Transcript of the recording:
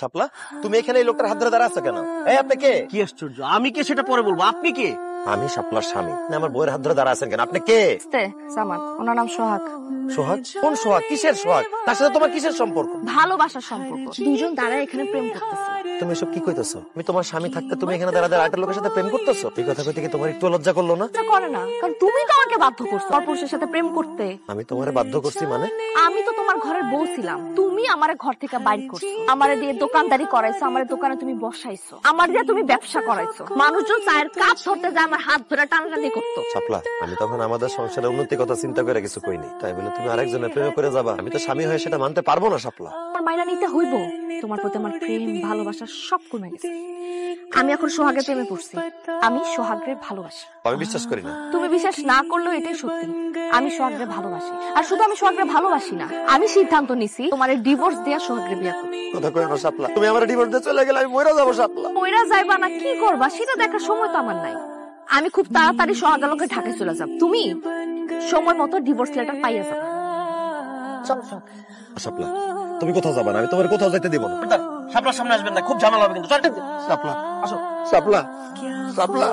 শাপলা, তুমি এখানে এই লোকটার হাত ধরে দাঁড়া আছো কেন? এই আপনি কে? কি আশ্চর্য, আমি কে সেটা পরে বলবো, আপনি কে? আমি শাপলার স্বামী। না, আমার বউয়ের হাত ধরে দাঁড়া আছেন কেন? আপনি কে? সামাদ, ওনার নাম সোহাগ। সোহাগ? কোন সোহাগ? কিসের সোহাগ? তার সাথে তোমার কিসের সম্পর্ক? ভালোবাসার সম্পর্ক। দুজন দাঁড়ায় এখানে প্রেম করতেছে। তুমি এসব কি কইতেছো? আমি তোমার স্বামী থাকতে তুমি এখানে দাঁড়া দাঁড়া আরেকটা লোকের সাথে প্রেম করতেছো? এই কথা কইতে কি তোমার একটু লজ্জা করলো না? লজ্জা করে না, কারণ তুমি তো আমাকে বাধ্য করছো পরপুরুষের সাথে প্রেম করতে। আমি তোমারে বাধ্য করছি মানে? আমি তো তোমার ঘরের বউ ছিলাম, তুমি আমারে ঘর থেকে বাইর করছো, আমারে দিয়ে দোকানদারি করাইছো, আমারে দোকানে তুমি বসাইছো, আমার দিয়ে তুমি ব্যবসা করাইছো। মানুষজন চায়ের কাপ ধরতে যায় আমার হাত ধরে টানাটানি করতো। শাপলা, আমি তখন আমাদের সংসারের উন্নতির কথা চিন্তা করে কিছু কইনি, তাই বলে তুমি আরেকজনের প্রেমে করে যাবা? আমি তো স্বামী হয়ে সেটা মানতে পারবো না শাপলা। আমার মাইনা নিতে হইব, তোমার প্রতি আমার প্রেম ভালোবাসা সব কমে গেছে। আমি এখন সোহাগের প্রেমে পড়ছি, আমি সোহাগের ভালোবাসি। আমি বিশ্বাস করি না। তুমি বিশ্বাস না করলেও এটাই সত্যি, আমি সোহাগের ভালোবাসি। আর শুধু আমি সোহাগের ভালোবাসি না, আমি সিদ্ধান্ত নিছি তোমার ডিভোর্স দেয়া সোহাগের বিয়ে করব। কথা কই না শাপলা, তুমি আমার ডিভোর্স দিয়ে চলে গেলে আমি মরে যাবো শাপলা। মইরা যাইবা না কি করবা সেটা দেখার সময় তো আমার নাই। আমি খুব তাড়াতাড়ি সোহাগালোকে ঢাকায় চলে যাব, তুমি সময় মতো ডিভোর্স লেটার পাইয়া যাবে। চলো শাপলা, তুমি কোথাও যাবা না, আমি তোমার কোথাও যাইতে দিব না। শাপলার সামনে আসবেন না, খুব ঝামেলা হবে কিন্তু। শাপলা, আসো শাপলা, শাপলা।